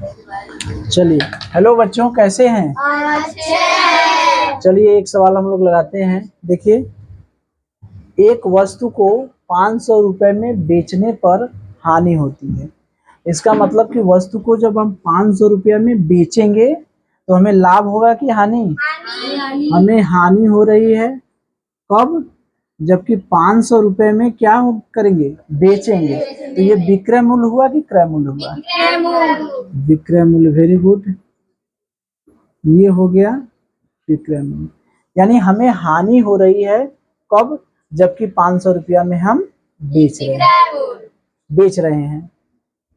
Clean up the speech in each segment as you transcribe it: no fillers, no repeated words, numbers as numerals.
चलिए, हेलो बच्चों, कैसे हैं? अच्छे हैं। चलिए एक सवाल हम लोग लगाते हैं। देखिए, एक वस्तु को 500 रुपए में बेचने पर हानि होती है। इसका मतलब कि वस्तु को जब हम 500 रुपये में बेचेंगे तो हमें लाभ होगा कि हानि? हमें हानि हो रही है। कब? जबकि 500 रुपए में क्या करेंगे? बेचेंगे। तो ये विक्रय मूल्य हुआ कि क्रय मूल्य हुआ? विक्रय मूल्य। वेरी गुड, ये हो गया विक्रय मूल्य। यानी हमें हानि हो रही है। कब? जबकि 500 रुपया में हम बेच रहे हैं।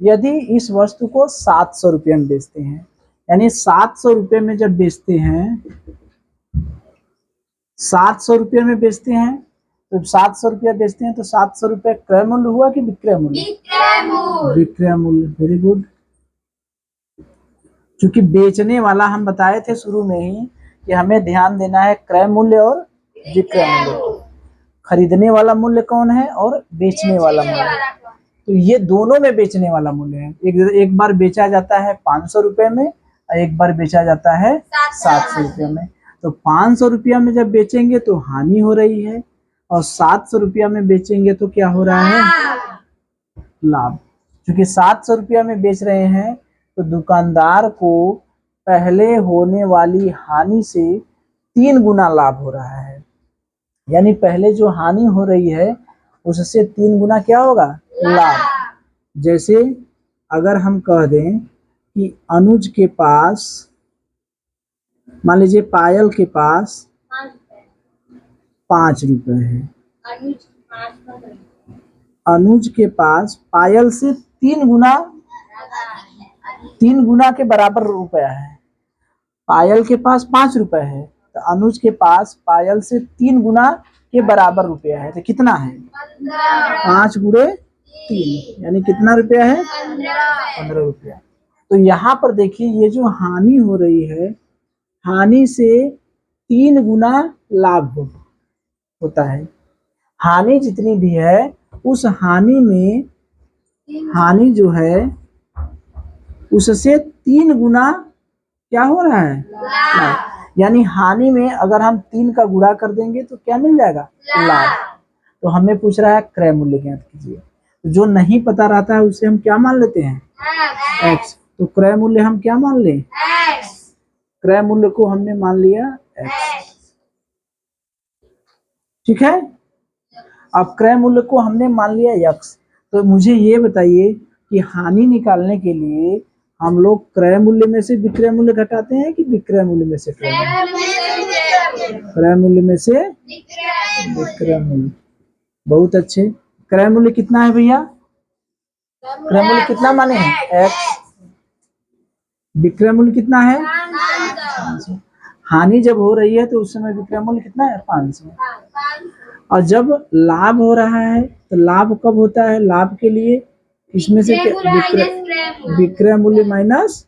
यदि इस वस्तु को 700 रुपये में बेचते हैं, यानी 700 रुपये में जब बेचते हैं, 700 रुपये में बेचते हैं, तो 700 रुपया बेचते हैं तो 700 रुपये क्रय मूल्य हुआ कि विक्रय मूल्य? विक्रय मूल्य। Very good. क्योंकि बेचने वाला हम बताए थे शुरू में ही कि हमें ध्यान देना है क्रय मूल्य और विक्रय मूल्य। खरीदने वाला मूल्य कौन है और बेचने वाला मूल्य। तो ये दोनों में बेचने वाला मूल्य है। एक बार बेचा जाता है 500 रुपये में और एक बार बेचा जाता है 700 रुपये में। तो 500 रुपया में जब बेचेंगे तो हानि हो रही है, और 700 रुपया में बेचेंगे तो क्या हो रहा है? लाभ। क्योंकि 700 रुपया में बेच रहे हैं तो दुकानदार को पहले होने वाली हानि से 3 गुना लाभ हो रहा है। यानी पहले जो हानि हो रही है उससे 3 गुना क्या होगा? लाभ। जैसे अगर हम कह दें कि अनुज के पास, मान लीजिए पायल के पास 5 रुपए है, अनुज के पास पायल से 3 गुना के बराबर रुपया है। पायल के पास 5 रुपए है तो अनुज के पास पायल से 3 गुना के बराबर रुपया है। तो कितना है? 5 गुणे 3, यानी कितना रुपया है? 15 रुपया। तो यहाँ पर देखिए, ये जो हानि हो रही है, हानि से 3 गुना लाभ होता है। हानि जितनी भी है उस हानि में, हानि जो है उससे 3 गुना क्या हो रहा है? लाभ। यानी हानि में अगर हम 3 का गुणा कर देंगे तो क्या मिल जाएगा? लाभ। तो हमें पूछ रहा है क्रय मूल्य ज्ञात कीजिए। तो जो नहीं पता रहता है उसे हम क्या मान लेते हैं? एक्स। तो क्रय मूल्य हम क्या मान लें? क्रय मूल्य को हमने मान लिया एक्स। ठीक है। अब क्रय मूल्य को हमने मान लिया एक्स। तो मुझे ये बताइए कि हानि निकालने के लिए हम लोग क्रय मूल्य में से विक्रय मूल्य घटाते हैं कि विक्रय मूल्य में से क्रय मूल्य में से विक्रय मूल्य। बहुत अच्छे। क्रय मूल्य कितना है भैया? क्रय मूल्य कितना माने हैं? एक्स। विक्रय मूल्य कितना है? 500। हानि जब हो रही है तो उस समय विक्रय मूल्य कितना है? 500। और जब लाभ हो रहा है तो लाभ कब होता है? लाभ के लिए इसमें से विक्रय मूल्य माइनस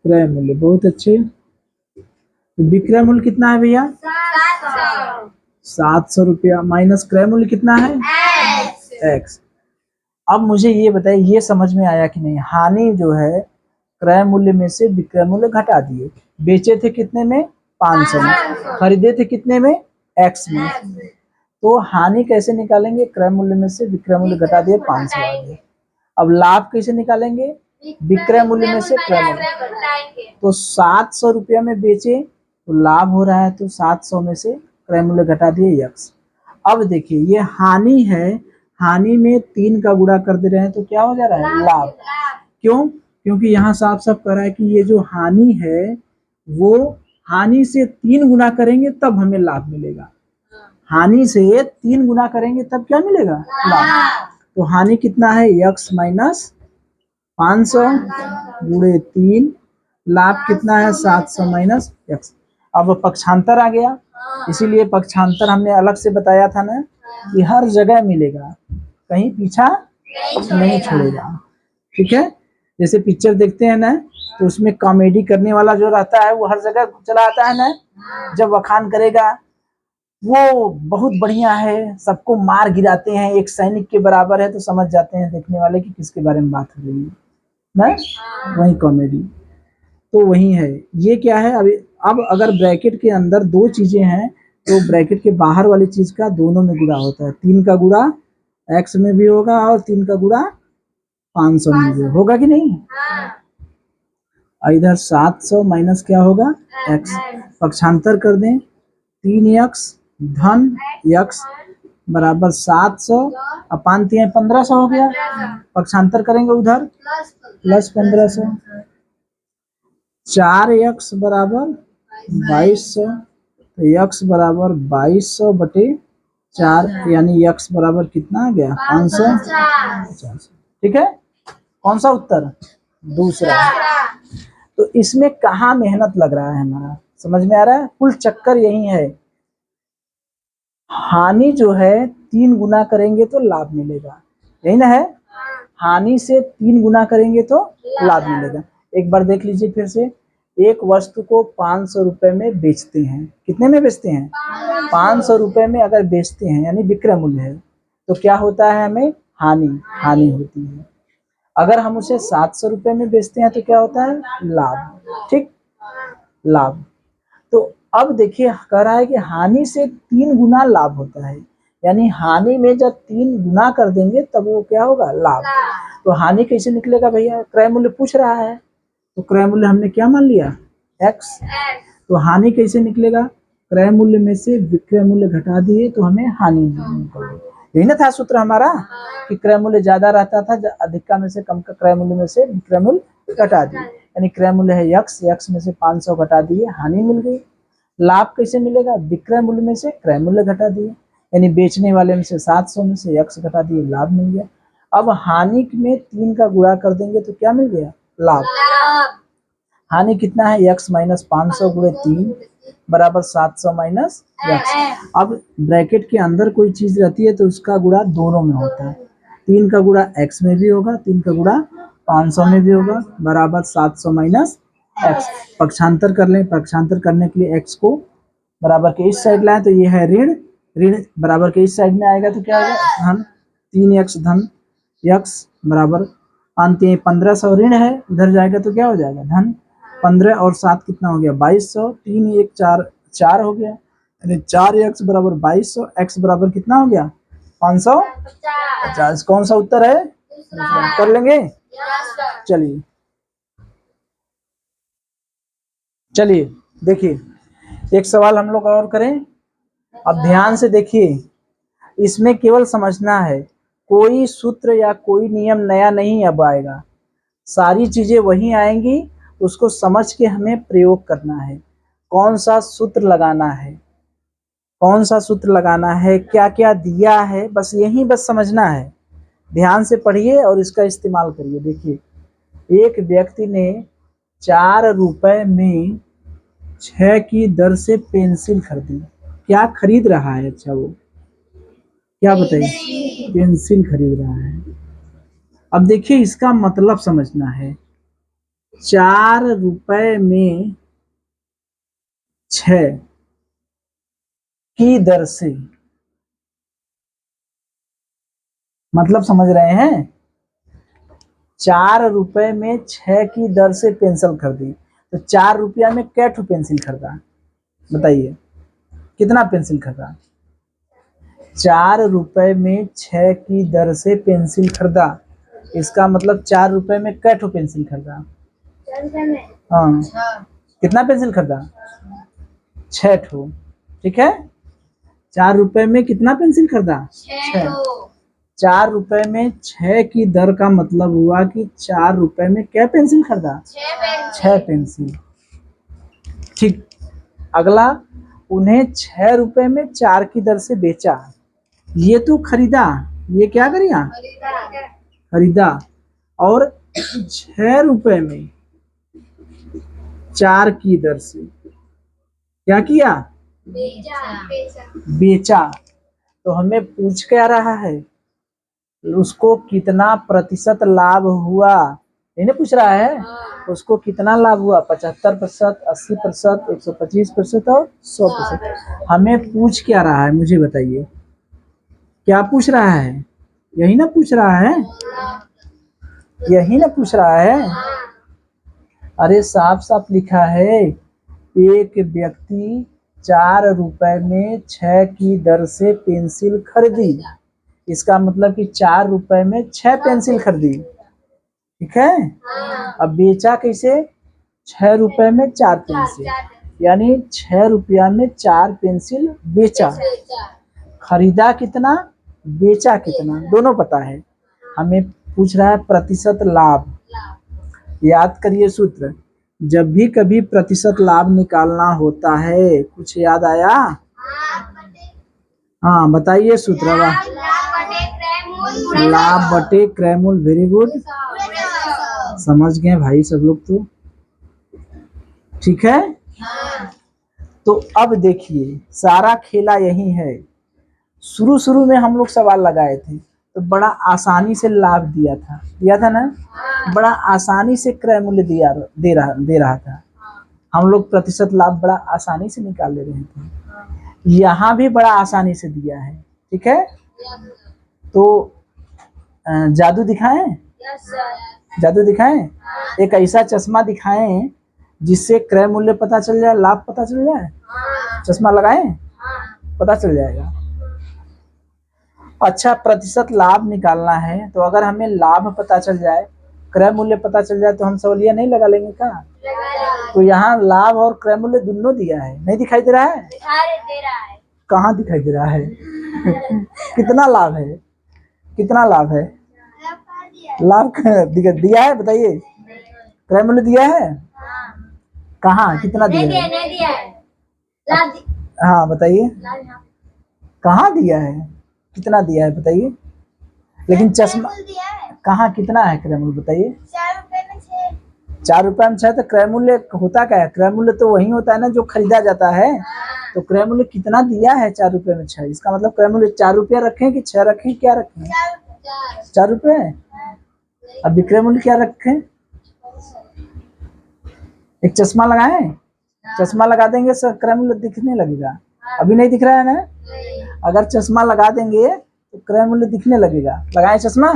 क्रय मूल्य। बहुत अच्छे। विक्रय मूल्य कितना है भैया? 700 रुपया माइनस क्रय मूल्य कितना है? एक्स। अब मुझे ये बताइए, ये समझ में आया कि नहीं? हानि जो है क्रय मूल्य में से विक्रय मूल्य घटा दिए। बेचे थे कितने में? 500 में। खरीदे थे कितने में? एक्स में। तो हानि कैसे निकालेंगे? क्रय मूल्य में से विक्रय मूल्य घटा दिए, 500 आ गए। अब लाभ कैसे निकालेंगे? विक्रय मूल्य में से क्रय मूल्य। तो 700 रुपया में बेचे तो लाभ हो रहा है, तो 700 में से क्रय मूल्य घटा दिए एक्स। अब देखिए, ये हानि है, हानि में 3 का गुणा कर दे रहे हैं तो क्या हो जा रहा है? लाभ। क्यों? क्योंकि यहाँ साफ साफ कह रहा है कि ये जो हानि है वो हानि से 3 गुना करेंगे तब हमें लाभ मिलेगा। हानि से 3 गुना करेंगे तब क्या मिलेगा? लाभ। तो हानि कितना है? एक्स माइनस 500 गुणे 3। लाभ कितना है? 700 माइनस एक्स। अब पक्षांतर आ गया, इसीलिए पक्षांतर हमने अलग से बताया था ना कि हर जगह मिलेगा, कहीं पीछा नहीं छोड़ेगा। ठीक है। जैसे पिक्चर देखते हैं ना तो उसमें कॉमेडी करने वाला जो रहता है वो हर जगह चला आता है ना, जब वखान करेगा वो बहुत बढ़िया है, सबको मार गिराते हैं, एक सैनिक के बराबर है, तो समझ जाते हैं देखने वाले कि किसके बारे में बात हो रही है। मैं वही कॉमेडी, तो वही है। ये क्या है अभी, अब अगर ब्रैकेट के अंदर दो चीजें हैं तो ब्रैकेट के बाहर वाली चीज का दोनों में गुणा होता है। 3 का गुणा x में भी होगा और 3 का गुणा 500 में भी होगा कि नहीं। इधर 700 माइनस क्या होगा x, पक्षांतर कर दें 3x धन x बराबर 700 अपान 1500 हो गया। पक्षांतर करेंगे उधर प्लस 1500, 4x बराबर 2200, तो x बराबर 2200 बटे 4, यानी x बराबर कितना आ गया 550। ठीक है, कौन सा उत्तर दूसरा। तो इसमें कहाँ मेहनत लग रहा है हमारा, समझ में आ रहा है। कुल चक्कर यही है, हानि जो है 3 गुना करेंगे तो लाभ मिलेगा, यही ना है। हानि से 3 गुना करेंगे तो लाभ मिलेगा। एक बार देख लीजिए फिर से, एक वस्तु को 500 रुपए में बेचते हैं, कितने में बेचते हैं 500 रुपए में अगर बेचते हैं यानी विक्रय मूल्य है, तो क्या होता है हमें हानि होती है। अगर हम उसे 700 रुपए में बेचते हैं तो क्या होता है लाभ, ठीक लाभ। तो अब देखिए कह रहा है कि हानि से 3 गुना लाभ होता है, यानी हानि में जब 3 गुना कर देंगे तब वो क्या होगा लाभ। तो हानि कैसे निकलेगा भैया, क्रय मूल्य पूछ रहा है, तो क्रय मूल्य हमने क्या मान लिया x। तो हानि कैसे निकलेगा, क्रय मूल्य में से विक्रय मूल्य घटा दिए तो हमें हानि निकलेगी। यही ना था सूत्र हमारा कि क्रय मूल्य ज्यादा रहता था, अधिकता में से कम का क्रय मूल्य में से विक्रय मूल्य घटा दिए, यानी क्रय मूल्य है x में से 500 घटा दिए हानि मिल गई। लाभ कैसे मिलेगा, विक्रय मूल्य में से क्रय मूल्य घटा दिए, यानी बेचने वाले में से 700 में से x घटा दिए, लाभ मिल गया। अब हानि में 3 का गुणा कर देंगे तो क्या मिल गया लाभ। हानि कितना है x माइनस 500 गुणे 3 बराबर 700 माइनस x। अब ब्रैकेट के अंदर कोई चीज रहती है तो उसका गुणा दोनों में होता है, 3 का गुणा x में भी होगा, 3 का गुणा 500 में भी होगा, बराबर 700 माइनस x। पक्षांतर कर लें, पक्षांतर करने के लिए x को बराबर के इस साइड लाए तो ये है ऋण, ऋण बराबर के इस साइड में आएगा तो क्या आएगा धन, 3x धन x बराबर 1500 ऋण है, इधर जाएगा तो क्या हो जाएगा धन। 15 और 7 कितना हो गया 2200, 3 1 4 4 हो गया, यानी 4x बराबर 2200, x बराबर कितना हो गया 550। कौन सा उत्तर है, कर लेंगे। चलिए चलिए देखिए एक सवाल हम लोग और करें। अब ध्यान से देखिए, इसमें केवल समझना है, कोई सूत्र या कोई नियम नया नहीं अब आएगा, सारी चीजें वही आएंगी, उसको समझ के हमें प्रयोग करना है। कौन सा सूत्र लगाना है, कौन सा सूत्र लगाना है, क्या क्या दिया है, बस यही बस समझना है। ध्यान से पढ़िए और इसका इस्तेमाल करिए। देखिए एक व्यक्ति ने 4 रुपए में 6 की दर से पेंसिल खरीदी। क्या खरीद रहा है, अच्छा वो क्या बताइए, पेंसिल खरीद रहा है। अब देखिए इसका मतलब समझना है, 4 रुपए में 6 की दर से, मतलब समझ रहे हैं, 4 रुपए में 6 की दर से पेंसिल खरीदी, तो 4 रुपया में क्या ठो पेंसिल खरीदा, बताइए कितना पेंसिल खरीदा। 4 रुपए में 6 की दर से पेंसिल खरीदा, इसका मतलब 4 रुपए में क्या ठो पेंसिल खरीदा। हाँ कितना पेंसिल खरीदा 6 ठो, ठीक है। 4 रुपए में कितना पेंसिल खरीदा 6। 4 रुपए में 6 की दर का मतलब हुआ कि 4 रुपए में क्या पेंसिल खरीदा 6 पेंसिल, ठीक। अगला उन्हें 6 रुपए में 4 की दर से बेचा, ये तो खरीदा, ये क्या करिया खरीदा, और 6 रुपए में 4 की दर से क्या किया बेचा। तो हमें पूछ क्या रहा है, उसको कितना प्रतिशत लाभ हुआ, नहीं पूछ रहा है उसको कितना लाभ हुआ, 75%, 80%, 125% और 100%। हमें पूछ क्या रहा है मुझे बताइए, क्या पूछ रहा है, यही ना पूछ रहा है। यही ना पूछ रहा है। अरे साफ साफ लिखा है, एक व्यक्ति 4 रुपए में 6 की दर से पेंसिल खरीदी। इसका मतलब कि 4 रुपए में 6 पेंसिल खरीदी। ठीक है। अब बेचा कैसे? 6 रुपए में 4 पेंसिल, यानी 6 रुपया में 4 पेंसिल बेचा। खरीदा कितना, बेचा कितना, दोनों पता है। हमें पूछ रहा है प्रतिशत लाभ। याद करिए सूत्र, जब भी कभी प्रतिशत लाभ निकालना होता है, कुछ याद आया? हाँ बताइए सूत्र। वाह, लाभ बटे क्रय मूल्य। वेरी गुड, समझ गए भाई सब लोग तो। ठीक है। तो अब देखिए, सारा खेला यही है। शुरू शुरू में हम लोग सवाल लगाए थे तो बड़ा आसानी से लाभ दिया था ना, बड़ा आसानी से क्रय मूल्य दे रहा था। हम लोग प्रतिशत लाभ बड़ा आसानी से निकाल ले रहे थे। यहाँ भी बड़ा आसानी से दिया है। ठीक है। तो जादू दिखाएं? जादू दिखाएं? एक ऐसा चश्मा दिखाएं जिससे क्रय मूल्य पता चल जाए, लाभ पता चल जाए। चश्मा लगाएं, पता चल जाएगा। अच्छा, प्रतिशत लाभ निकालना है तो अगर हमें लाभ पता चल जाए, क्रय मूल्य पता चल जाए तो हम सवालिया नहीं लगा लेंगे क्या? तो यहाँ लाभ और क्रय मूल्य दोनों दिया है, नहीं दिखाई दे रहा है? कहाँ दिखाई दे रहा है? कितना लाभ है, कितना लाभ है? लाभ दिया है, बताइए। क्रय मूल्य दिया है? कहाँ, कितना दिया है? हाँ बताइए, कहाँ दिया है, कितना दिया है बताइए। लेकिन चश्मा कहाँ, कितना है क्रय मूल्य बताइए? 4 रुपए में 6। तो क्रय मूल्य होता क्या है? क्रय मूल्य तो वही होता है ना जो खरीदा जाता है। तो क्रय मूल्य कितना दिया है? 4 रुपए में 6। इसका मतलब क्रय मूल्य 4 रुपया रखें कि 6 रखें, क्या रखें? 4 रुपए। अब विक्रय मूल्य क्या रखें? एक चश्मा लगाएं, चश्मा लगा देंगे सर क्रय मूल्य दिखने लगेगा। अभी नहीं दिख रहा है ना? अगर चश्मा लगा देंगे तो क्रय मूल्य दिखने लगेगा। लगाएं चश्मा?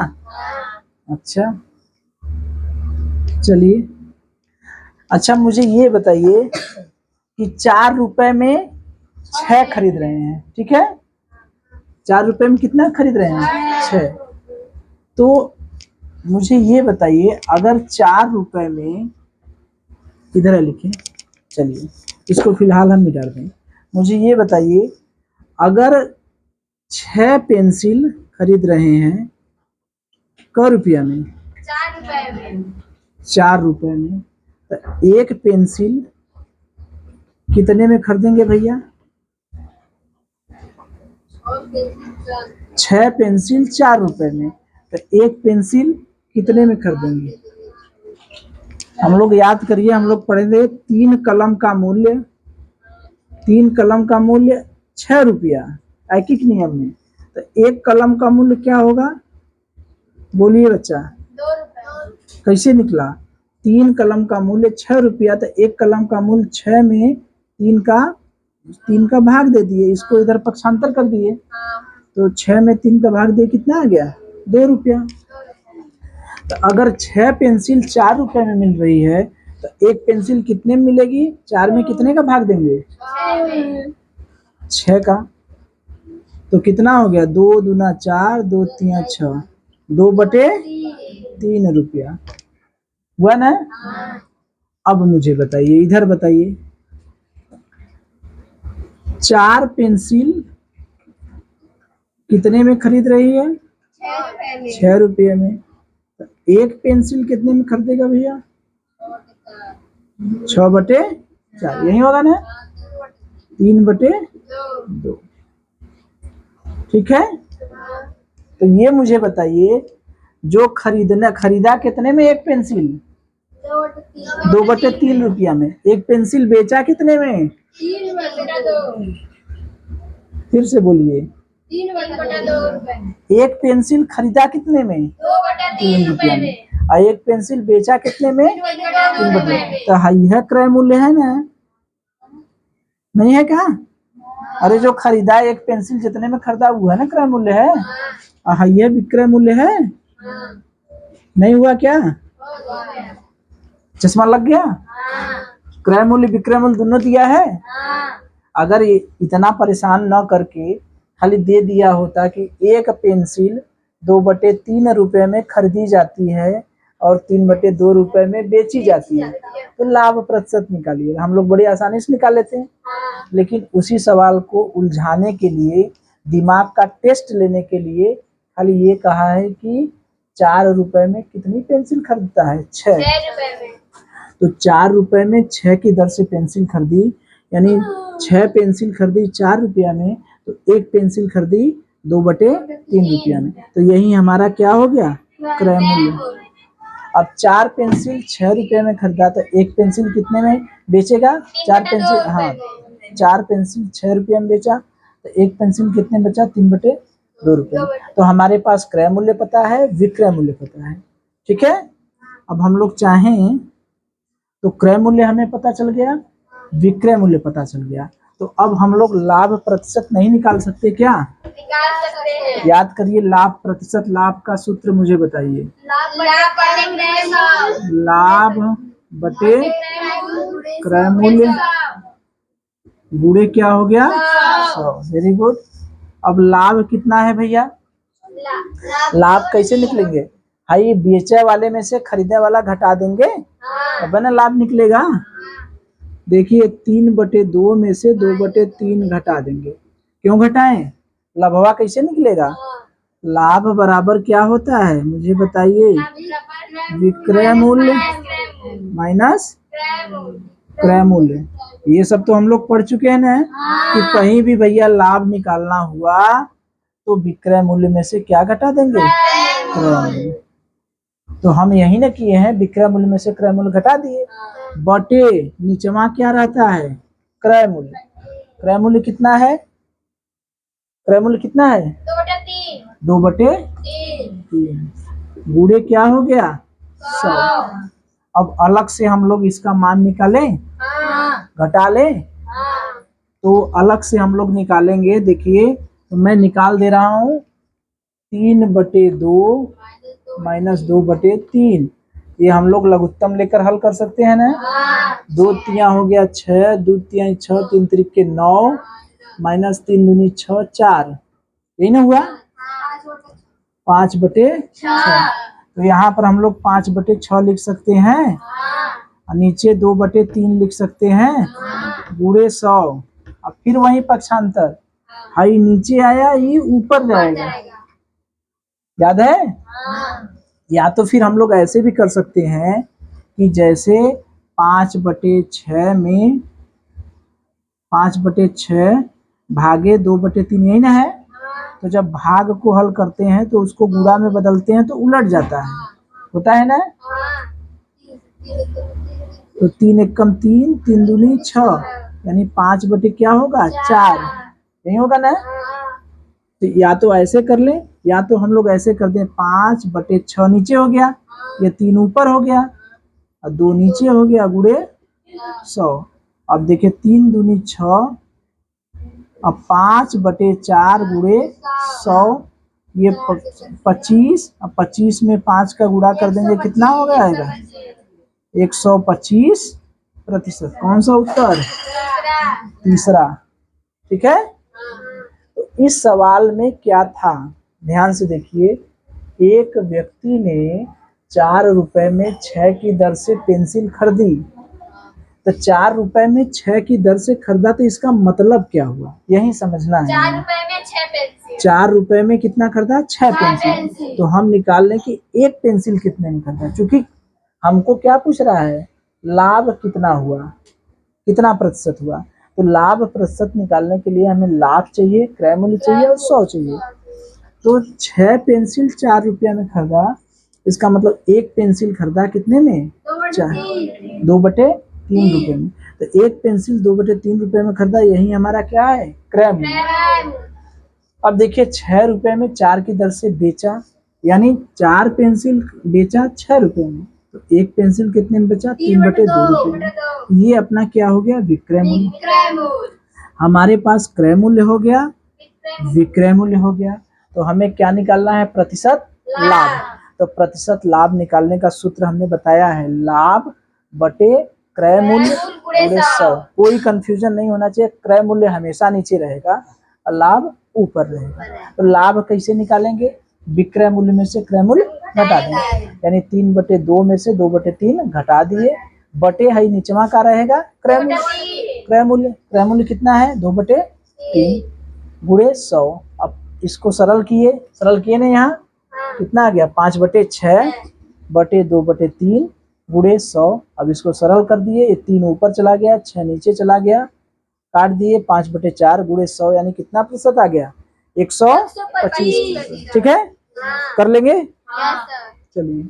अच्छा चलिए। अच्छा मुझे ये बताइए कि 4 रुपए में 6 खरीद रहे हैं। ठीक है। 4 रुपए में कितना खरीद रहे हैं? 6। तो मुझे ये बताइए, अगर 4 रुपए में, इधर है लिखे, चलिए इसको फिलहाल हम मिटा दें। मुझे ये बताइए, अगर 6 पेंसिल खरीद रहे हैं क रुपया में? 4 रुपए में। तो एक पेंसिल कितने में खरीदेंगे भैया? 6 पेंसिल 4 रुपए में। तो एक पेंसिल कितने में खरीदेंगे? हम लोग याद करिए, हम लोग पढ़े थे 3 कलम का मूल्य, 3 कलम का मूल्य 6 रुपया ऐकिक नियम में। तो एक कलम का मूल्य क्या होगा? बोलिए बच्चा। 2 रुपए। कैसे निकला? 3 कलम का मूल्य 6 रुपया, तो एक कलम का मूल्य 6 में 3 का भाग दे दिए, इसको इधर पक्षांतर कर दिए। तो 6 में 3 का भाग दे कितना आ गया? 2 रुपया। तो अगर 6 पेंसिल 4 रुपए में मिल रही है तो एक पेंसिल कितने में मिलेगी? 4 में कितने का भाग देंगे? 6 का। तो कितना हो गया? 2 दूना 4, 2 तिया 6, 2 बटे 3 रुपया हुआ ना? अब मुझे बताइए, इधर बताइए, 4 पेंसिल कितने में खरीद रही है? 6 रुपये में। तो एक पेंसिल कितने में खरीदेगा भैया? 6 बटे 4, यही होगा ना? 3 बटे 2। ठीक है। तो ये मुझे बताइए, जो खरीदा कितने में एक पेंसिल? 2 बटे 3 रुपया में। एक पेंसिल बेचा कितने में? 3 बटे 2। फिर से बोलिए। 3 बटे 2 रुपए। एक पेंसिल खरीदा कितने में? 2 बटे 3 रुपए में। और एक पेंसिल बेचा कितने में? 3 बटे 2 रुपए में। तो यह क्रय मूल्य है ना? नहीं है क्या? अरे जो खरीदा एक पेंसिल जितने में खरीदा वो है ना क्रय मूल्य है। यह विक्रय मूल्य है। नहीं हुआ क्या? हो गया। चश्मा लग गया? हाँ क्रय मूल्य विक्रय मूल्य दोनों दिया है। हाँ अगर इतना परेशान न करके खाली दे दिया होता कि एक पेंसिल 2/3 रुपए में खरीदी जाती है और 3/2 रुपए में बेची जाती है, तो लाभ प्रतिशत निकालिए, हम लोग बड़ी आसानी से निकाल लेते हैं। हाँ लेकिन उसी सवाल को उलझाने के लिए, दिमाग का टेस्ट लेने के लिए खाली ये कहा है कि 4 रुपए में कितनी पेंसिल खरीदता है? 6। 6 रुपए में। तो 4 रुपए में 6 की दर से पेंसिल खरीदी, यानी 6 पेंसिल खरीदी 4 रुपया में, तो एक पेंसिल खरीदी 2/3 रुपया में। तो यही हमारा क्या हो गया? क्रय मूल्य। अब 4 पेंसिल 6 रुपये में खरीदा, तो एक पेंसिल कितने में बेचेगा? 4 पेंसिल, हाँ 4 पेंसिल 6 रुपये में बेचा, तो एक पेंसिल कितने बचा? 3/2 रुपये। तो हमारे पास क्रय मूल्य पता है, विक्रय मूल्य पता है। ठीक है, अब हम लोग चाहें तो क्रय मूल्य हमें पता चल गया, विक्रय मूल्य पता चल गया, तो अब हम लोग लाभ प्रतिशत नहीं निकाल सकते क्या? निकाल सकते हैं। याद करिए, लाभ प्रतिशत, लाभ का सूत्र मुझे बताइए। लाभ बटे क्रय मूल्य गुणे क्या हो गया? 100। Very good. अब लाभ कितना है भैया? लाभ कैसे निकलेंगे? भाई बेचे वाले में से खरीदने वाला घटा देंगे, तब ना लाभ निकलेगा। देखिए 3/2 में से 2/3 घटा देंगे। क्यों घटाएं? लाभवा कैसे निकलेगा? लाभ बराबर क्या होता है मुझे बताइए? विक्रय मूल्य माइनस क्रय मूल्य। ये सब तो हम लोग पढ़ चुके हैं ना, कि कहीं भी भैया लाभ निकालना हुआ तो विक्रय मूल्य में से क्या घटा देंगे? क्रय मूल्य। तो हम यही ना किए हैं, विक्रय मूल्य में से क्रय मूल्य घटा दिए, बटे नीचवा क्या रहता है? क्रय मूल्य। क्रय मूल्य कितना है? क्रय मूल्य कितना है? 2/3 गुणे क्या हो गया? 100। अब अलग से हम लोग इसका मान निकालें, घटा लें, तो अलग से हम लोग निकालेंगे। देखिए तो मैं निकाल दे रहा हूँ, 3/2 माइनस 2/3। ये हम लोग लघुत्तम लेकर हल कर सकते हैं ना। 2 तिया हो गया 6, 2 तिया 6, 3 त्रिक 9, माइनस 3 दूनी 6, 4, यही ना हुआ? 5/6। तो यहाँ पर हम लोग 5/6 लिख सकते हैं, और नीचे 2/3 लिख सकते हैं, गुणे 100। अब फिर वही पक्षांतर, हाई नीचे आया, ये ऊपर जाएगा, याद है? या तो फिर हम लोग ऐसे भी कर सकते हैं कि जैसे 5/6 में 5/6 भागे 2/3 यही ना है, तो जब भाग को हल करते हैं तो उसको गुणा में बदलते हैं तो उलट जाता है, होता है ना। तो 3 एकम 3, 3 दूनी 6, यानी 5 क्या होगा? 4, नहीं होगा ना। तो या तो ऐसे कर ले, या तो हम लोग ऐसे कर दें, 5/6 नीचे हो गया, ये 3 ऊपर हो गया और 2 नीचे हो गया, गुणे 100। अब देखिए 3 दूनी 6, अब 5/4 गुणे 100, ये 25। अब 25 में 5 का गुणा कर देंगे, कितना हो जाएगा? 125%। कौन सा उत्तर? तीसरा। ठीक है, तो इस सवाल में क्या था, ध्यान से देखिए। एक व्यक्ति ने 4 रुपए में 6 की दर से पेंसिल खरीदी, तो 4 रुपए में 6 की दर से खरीदा, तो इसका मतलब क्या हुआ, यही समझना है। 4 रुपए में 6 पेंसिल। 4 रुपए में कितना खरीदा? 6 पेंसिल। तो हम निकाल लें कि एक पेंसिल कितने में खरीदा, क्योंकि हमको क्या पूछ रहा है? लाभ कितना हुआ, कितना प्रतिशत हुआ। तो लाभ प्रतिशत निकालने के लिए हमें लाभ चाहिए, क्रय मूल्य चाहिए और 100 चाहिए। तो 6 पेंसिल 4 रुपया में खरीदा, इसका मतलब एक पेंसिल खरीदा कितने में? 2/3 रुपये में। तो एक पेंसिल 2/3 रुपये में खरीदा, यही हमारा क्या है? क्रय मूल्य। अब देखिए 6 रुपये में 4 की दर से बेचा, यानी 4 पेंसिल बेचा 6 रुपये में, तो एक पेंसिल कितने में बेचा? 3/2 रुपये में। ये अपना क्या हो गया? विक्रय मूल्य। हमारे पास क्रय मूल्य हो गया, विक्रय मूल्य हो गया, तो हमें क्या निकालना है? प्रतिशत लाभ। तो प्रतिशत लाभ निकालने का सूत्र हमने बताया है, लाभ बटे क्रय मूल्य गुणे 100। कोई कंफ्यूजन नहीं होना चाहिए, क्रय मूल्य हमेशा नीचे रहेगा और लाभ ऊपर रहेगा। तो लाभ कैसे निकालेंगे, विक्रय मूल्य में से क्रय मूल्य घटा देंगे, यानी 3/2 में से 2/3 घटा दिए, बटे है निचवा का रहेगा क्रय मूल्य। क्रय मूल्य कितना है, 2/3 गुणे 100। अब इसको सरल किए ना, यहाँ कितना आ गया, 5/6 बटे 2/3 गुणे 100। अब इसको सरल कर दिए, ये 3 ऊपर चला गया, 6 नीचे चला गया, काट दिए, 5/4 गुणे 100 यानी कितना प्रतिशत आ गया, 125। ठीक है, कर लेंगे, हाँ सर। चलिए।